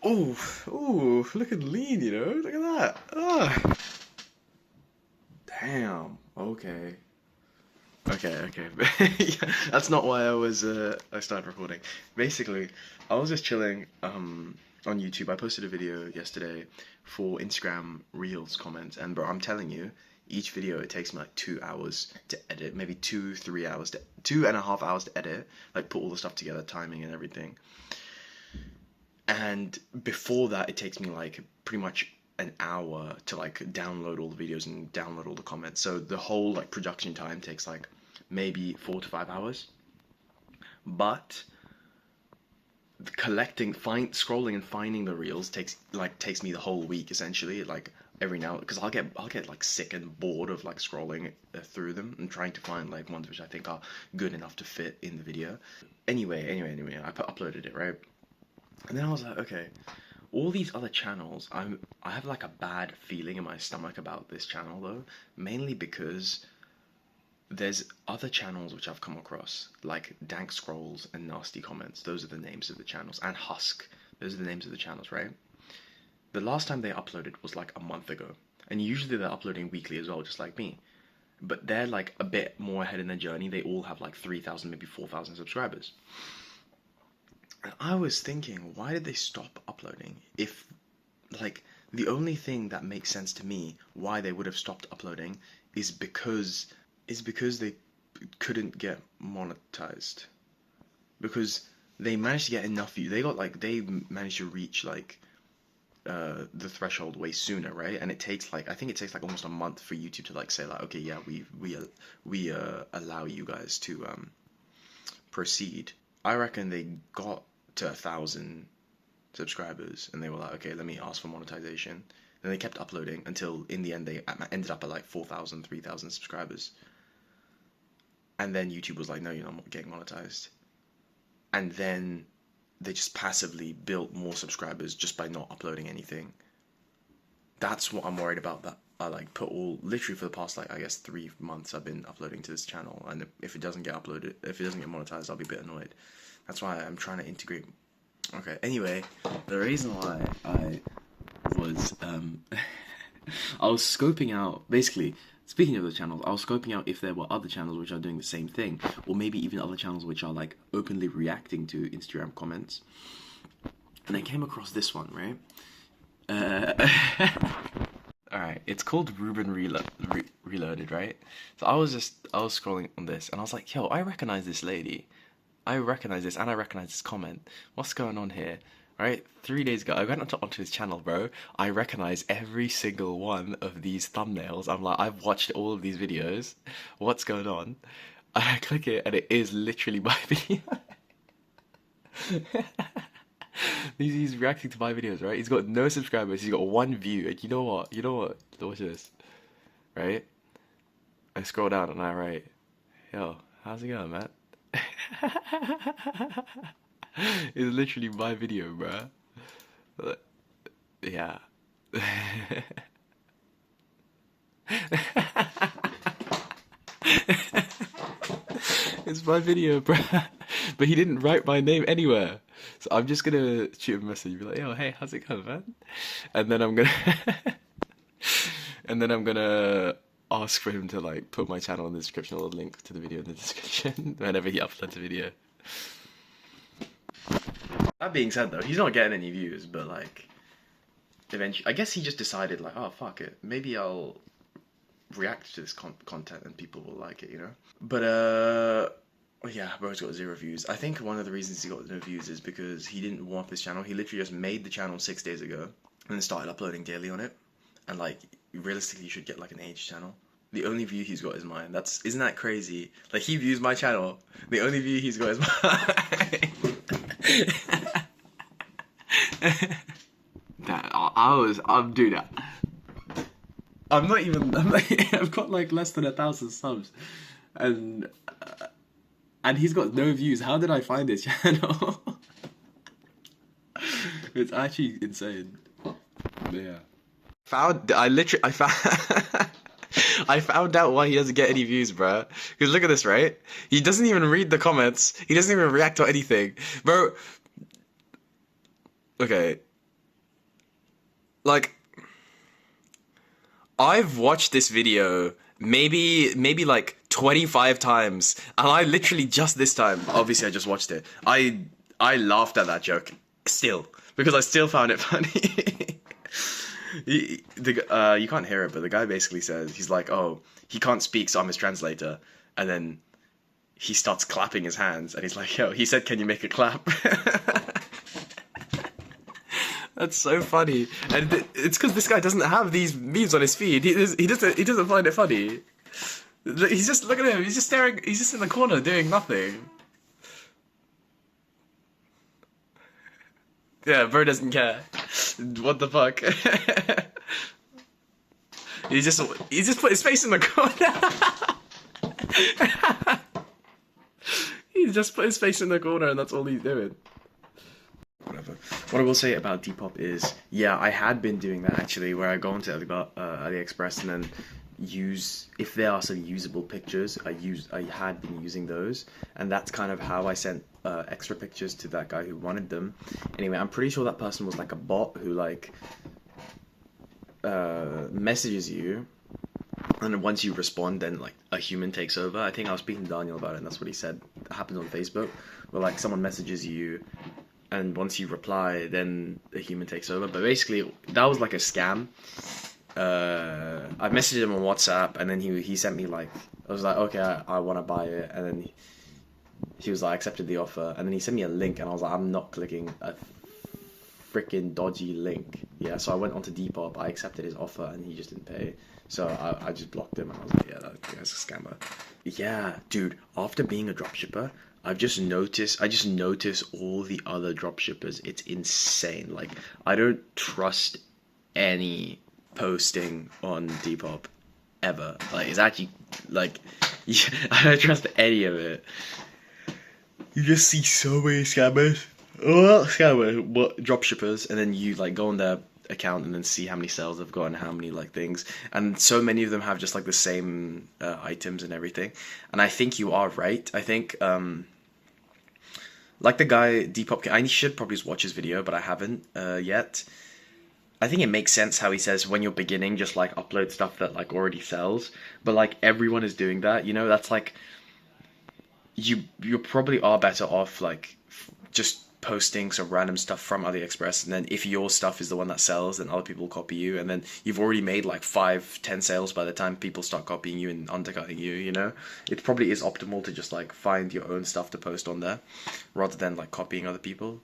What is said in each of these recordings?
Oh, ooh, looking lean, you know? Look at that. Ah, damn. Okay. Okay. Yeah, that's not why I started recording. Basically, I was just chilling on YouTube. I posted a video yesterday for Instagram Reels comments, and bro, I'm telling you, each video it takes me like 2 hours to edit, maybe 2, 3 hours to 2.5 hours to edit, like put all the stuff together, timing and everything. And before that, it takes me like pretty much an hour to like download all the videos and download all the comments. So the whole like production time takes like maybe 4 to 5 hours. But scrolling and finding the reels takes me the whole week essentially. Like every now, because I'll get like sick and bored of like scrolling through them and trying to find like ones which I think are good enough to fit in the video. Anyway, uploaded it, right? And then I was like, okay, all these other channels, I have like a bad feeling in my stomach about this channel though, mainly because there's other channels which I've come across, like Dank Scrolls and Nasty Comments. Those are the names of the channels, and Husk. Those are the names of the channels, right? The last time they uploaded was like a month ago, and usually they're uploading weekly as well, just like me. But they're like a bit more ahead in their journey. They all have like 3,000, maybe 4,000 subscribers. And I was thinking, why did they stop uploading? If, like, the only thing that makes sense to me why they would have stopped uploading is because they couldn't get monetized. Because they managed to get enough views. They managed to reach like the threshold way sooner, right? And it takes like I think it takes like almost a month for YouTube to like say like, okay, yeah, we allow you guys to proceed. I reckon they got to 1,000 subscribers and they were like, okay, let me ask for monetization. Then they kept uploading until in the end they ended up at like 4,000, 3,000 subscribers. And then YouTube was like, no, you're not getting monetized. And then they just passively built more subscribers just by not uploading anything. That's what I'm worried about. That I like put all literally for the past like I guess 3 months I've been uploading to this channel, and if it doesn't get uploaded, if it doesn't get monetized, I'll be a bit annoyed. That's why I'm trying to integrate. Okay. Anyway, the reason why I was I was scoping out basically. Speaking of the channels, I was scoping out if there were other channels which are doing the same thing, or maybe even other channels which are like openly reacting to Instagram comments. And I came across this one, right? Alright, it's called Ruben Reloaded, right? So I was scrolling on this, and I was like, yo, I recognize this lady. I recognize this, and I recognize this comment. What's going on here? Right, 3 days ago, I went onto his channel, bro. I recognize every single one of these thumbnails. I'm like, I've watched all of these videos. What's going on? I click it, and it is literally my video. He's reacting to my videos, right? He's got no subscribers. He's got 1 view. And you know what? Watch this, right? I scroll down and I write, yo, how's it going, man? It's literally my video, bruh. Yeah. It's my video, bruh. But he didn't write my name anywhere. So I'm just gonna shoot him a message, be like, yo, hey, how's it going, man? And then I'm gonna and then I'm gonna ask for him to like put my channel in the description, or a link to the video in the description whenever he uploads a video. That being said, though, he's not getting any views, but like, eventually, I guess he just decided like, oh fuck it, maybe I'll react to this content and people will like it, you know. But yeah, bro's got 0 views. I think one of the reasons he got no views is because he didn't warm up his channel. He literally just made the channel 6 days ago and then started uploading daily on it. And like, realistically, you should get like an age channel. The only view he's got is mine. Isn't that crazy? Like, he views my channel. The only view he's got is mine. Dude, I've got like less than 1,000 subs, and he's got no views. How did I find his channel? It's actually insane. But yeah. I found I found out why he doesn't get any views, bro. Because look at this, right? He doesn't even read the comments. He doesn't even react to anything, bro. Okay. Like, I've watched this video maybe like 25 times, and I literally just this time, obviously I just watched it. I laughed at that joke still because I still found it funny. You can't hear it, but the guy basically says he's like, "Oh, he can't speak, so I'm his translator," and then he starts clapping his hands, and he's like, "Yo," he said, "Can you make a clap?" That's so funny, and it's because this guy doesn't have these memes on his feed. He doesn't find it funny. He's just look at him. He's just staring. He's just in the corner doing nothing. Yeah, bro doesn't care. What the fuck? he just he just put his face in the corner. He just put his face in the corner, and that's all he's doing. Whatever. What I will say about Depop is, yeah, I had been doing that actually, where I go onto AliExpress and then use, if there are some usable pictures, I had been using those, and that's kind of how I sent extra pictures to that guy who wanted them. Anyway, I'm pretty sure that person was like a bot who like messages you, and then once you respond, then like a human takes over. I think I was speaking to Daniel about it, and that's what he said. It happens on Facebook, where like someone messages you, and once you reply, then a human takes over. But basically, that was like a scam. I messaged him on WhatsApp, and then he sent me like, I was like, okay, I want to buy it, and then he was like, I accepted the offer, and then he sent me a link, and I was like, I'm not clicking a freaking dodgy link. Yeah, so I went onto Depop, I accepted his offer, and he just didn't pay. So I just blocked him, and I was like, yeah, that guy's a scammer. Yeah, dude, after being a dropshipper, I just notice all the other dropshippers. It's insane. Like, I don't trust any posting on Depop ever. Like, it's actually like, yeah, I don't trust any of it. You just see so many scammers. Well, scammers, what dropshippers, and then you like go on their account and then see how many sales they've got and how many like things, and so many of them have just like the same items and everything. And I think you are right. I think like the guy Depop, I should probably just watch his video, but I haven't yet. I think it makes sense how he says when you're beginning, just like upload stuff that like already sells. But like everyone is doing that, you know. That's like you probably are better off like just posting some random stuff from AliExpress, and then if your stuff is the one that sells, then other people will copy you, and then you've already made like 5-10 sales by the time people start copying you and undercutting you, you know. It probably is optimal to just like find your own stuff to post on there rather than like copying other people.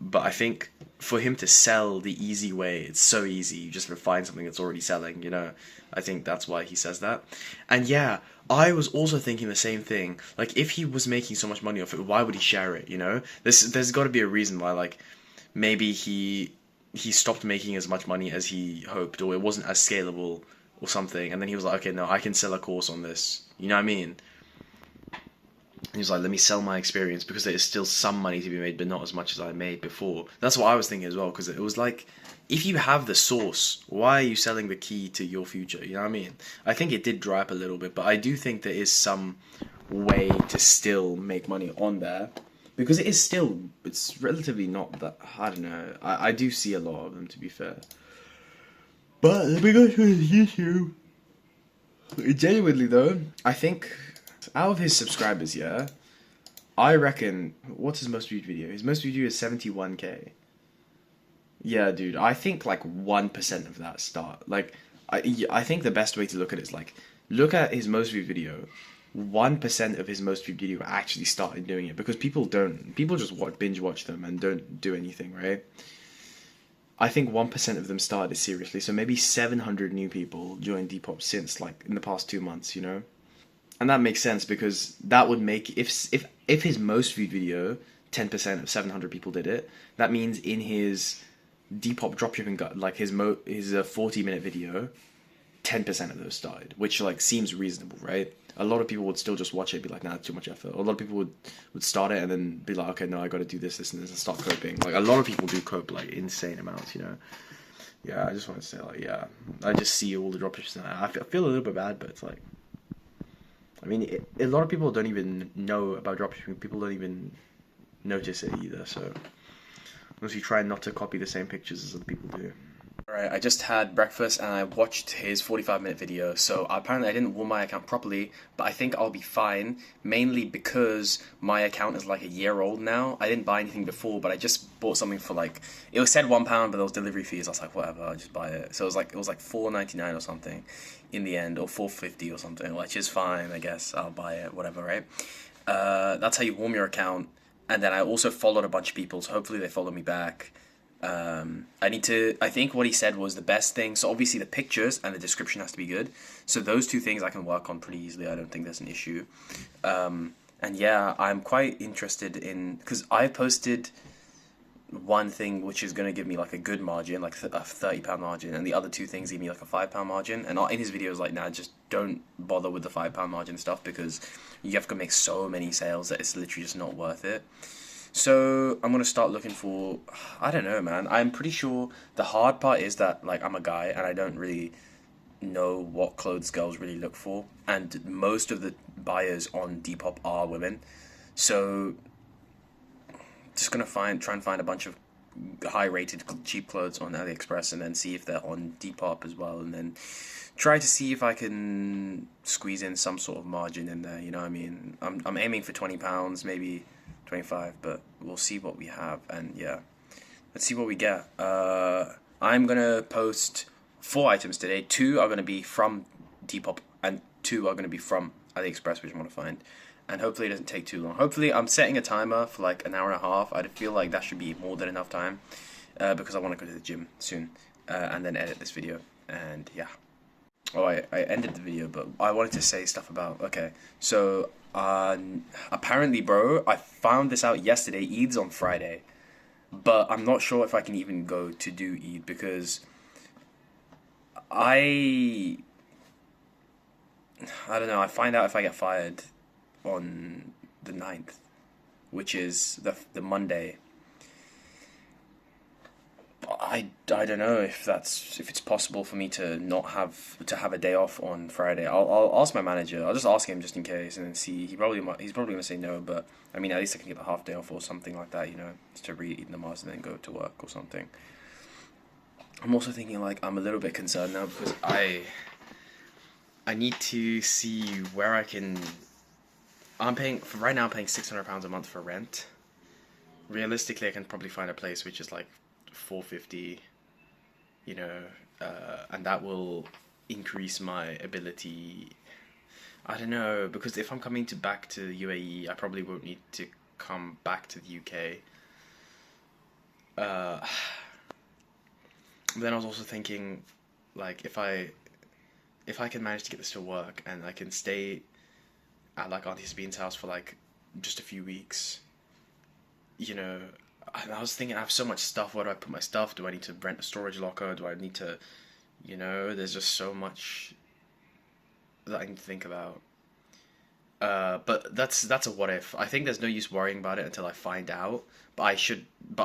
But I think for him to sell the easy way, it's so easy. You just find something that's already selling, you know. I think that's why he says that. And yeah, I was also thinking the same thing. Like, if he was making so much money off it, why would he share it, you know? There's got to be a reason why, like, maybe he stopped making as much money as he hoped, or it wasn't as scalable or something. And then he was like, okay, no, I can sell a course on this. You know what I mean? He was like, let me sell my experience because there is still some money to be made, but not as much as I made before. That's what I was thinking as well, because it was like, if you have the source, why are you selling the key to your future? You know what I mean? I think it did dry up a little bit, but I do think there is some way to still make money on there. Because it's relatively not that, I don't know. I do see a lot of them, to be fair. But let me go to his YouTube. Genuinely though, I think out of his subscribers, yeah, I reckon, what's his most viewed video? His most viewed video is 71K. Yeah, dude, I think like 1% of that start. Like, I think the best way to look at it is like, look at his most viewed video. 1% of his most viewed video actually started doing it, because people just binge watch them and don't do anything, right? I think 1% of them started seriously, so maybe 700 new people joined Depop since like in the past 2 months, you know? And that makes sense, because that would make, if his most viewed video, 10% of 700 people did it, that means in his Depop dropshipping, like his 40-minute video, 10% of those started, which like seems reasonable, right? A lot of people would still just watch it and be like, nah, it's too much effort. A lot of people would start it and then be like, okay, no, I got to do this, and start coping. Like, a lot of people do cope like insane amounts, you know? Yeah, I just want to say, like, yeah, I just see all the dropshippers and I feel a little bit bad, but it's like, I mean, a lot of people don't even know about dropshipping. People don't even notice it either, so unless you try not to copy the same pictures as other people do. Alright, I just had breakfast and I watched his 45-minute video. So apparently I didn't warm my account properly, but I think I'll be fine. Mainly because my account is like a year old now. I didn't buy anything before, but I just bought something for like, it was said £1, but there was delivery fees. I was like, whatever, I'll just buy it. So it was like £4.99 or something in the end, or £4.50 or something, which is fine, I guess. I'll buy it, whatever, right? That's how you warm your account. And then I also followed a bunch of people, so hopefully they follow me back. I think what he said was the best thing. So obviously the pictures and the description has to be good. So those two things I can work on pretty easily. I don't think there's an issue. And yeah, I'm quite interested in, because I posted one thing which is going to give me like a good margin, like a £30 margin, and the other two things give me like a £5 margin. And in his videos, like, nah, just don't bother with the £5 margin stuff, because you have to make so many sales that it's literally just not worth it. So I'm gonna start looking for. I don't know, man. I'm pretty sure the hard part is that, like, I'm a guy and I don't really know what clothes girls really look for, and most of the buyers on Depop are women. So just gonna try and find a bunch of high rated cheap clothes on AliExpress, and then see if they're on Depop as well, and then try to see if I can squeeze in some sort of margin in there. You know what I mean? I'm aiming for £20, maybe 25, but we'll see what we have, and yeah, let's see what we get. I'm gonna post 4 items today. 2 are gonna be from Depop, and 2 are gonna be from AliExpress, which I want to find. And hopefully it doesn't take too long. Hopefully I'm setting a timer for like an hour and a half. I feel like that should be more than enough time, because I want to go to the gym soon, and then edit this video. And yeah. Oh, I ended the video, but I wanted to say stuff about. Okay, so apparently, bro, I found this out yesterday. Eid's on Friday, but I'm not sure if I can even go to do Eid, because I I don't know. I find out if I get fired on the 9th, which is the Monday. I don't know if it's possible for me to not have a day off on Friday. I'll ask my manager. I'll just ask him just in case, and then see. He's probably gonna say no, but I mean, at least I can get a half day off or something like that. You know, just to read Eid namaz and then go to work or something. I'm also thinking, like, I'm a little bit concerned now, because I need to see where I can. I'm paying for right now. I'm paying £600 a month for rent. Realistically, I can probably find a place which is like 450, you know, and that will increase my ability. I don't know, because if I'm coming back to UAE, I probably won't need to come back to the UK. Then I was also thinking, like, if I can manage to get this to work and I can stay at like Auntie Sabine's house for like just a few weeks, you know. And I was thinking, I have so much stuff. Where do I put my stuff? Do I need to rent a storage locker? Do I need to, you know? There's just so much that I need to think about. But that's a what if. I think there's no use worrying about it until I find out. But I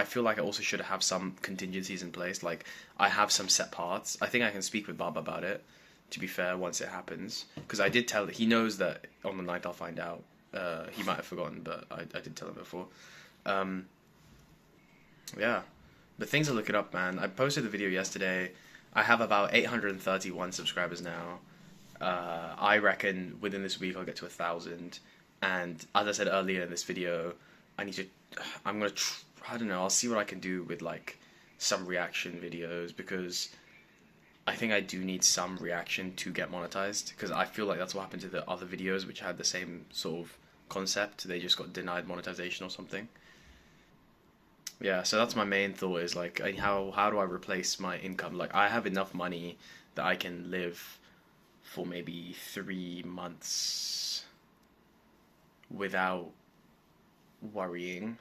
feel like I also should have some contingencies in place. Like, I have some set paths. I think I can speak with Bob about it, to be fair, once it happens. Because I did tell, he knows that on the 9th I'll find out. He might have forgotten, but I did tell him before. Yeah. But things are looking up, man. I posted the video yesterday. I have about 831 subscribers now. I reckon within this week I'll get to 1,000. And as I said earlier in this video, I don't know, I'll see what I can do with like some reaction videos, because I think I do need some reaction to get monetized, because I feel like that's what happened to the other videos which had the same sort of concept. They just got denied monetization or something. Yeah, so that's my main thought, is like, how do I replace my income? Like, I have enough money that I can live for maybe 3 months without worrying.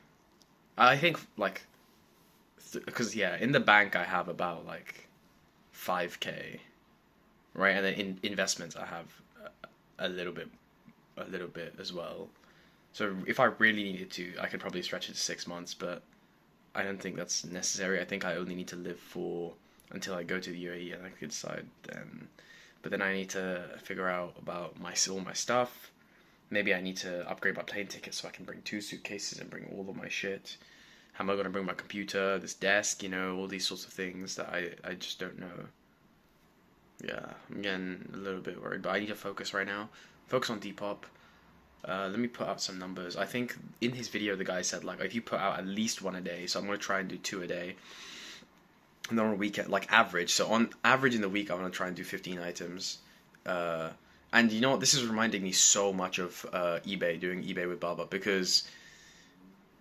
I think like, because yeah, in the bank I have about like 5k, right, and then in investments I have a little bit, as well. So if I really needed to, I could probably stretch it to 6 months, but I don't think that's necessary. I think I only need to live for until I go to the UAE, and I could decide then. But then I need to figure out about all my stuff. Maybe I need to upgrade my plane ticket so I can bring 2 suitcases and bring all of my shit. How am I gonna bring my computer, this desk, all these sorts of things that I just don't know. Yeah, I'm getting a little bit worried, but I need to focus right now. Focus on Depop. Let me put out some numbers. I think in his video the guy said like if you put out at least one a day, so I'm gonna try and do two a day. And then on a weekend, like average. So on average in the week, I'm gonna try and do 15 items. And you know what? This is reminding me so much of eBay, doing eBay with Baba, because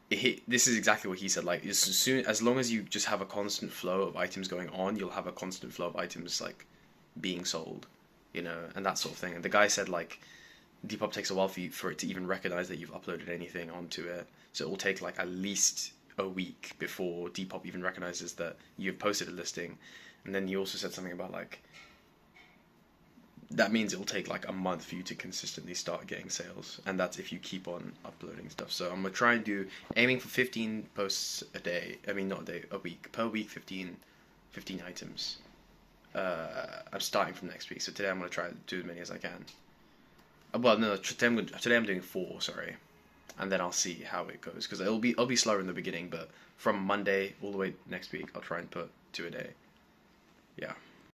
this is exactly what he said. Like as long as you just have a constant flow of items going on, you'll have a constant flow of items like being sold, and that sort of thing. And the guy said like Depop takes a while for it to even recognize that you've uploaded anything onto it. So it will take like at least a week before Depop even recognizes that you've posted a listing. And then you also said something about like that means it will take like a month for you to consistently start getting sales, and that's if you keep on uploading stuff. So I'm gonna try and aiming for 15 posts a day. I mean, not a day, a week. Per week, 15 items. I'm starting from next week, so today I'm gonna try to do as many as I can. Well, no, today I'm doing 4. Sorry, and then I'll see how it goes, because I'll be slower in the beginning, but from Monday all the way next week I'll try and put 2 a day. Yeah.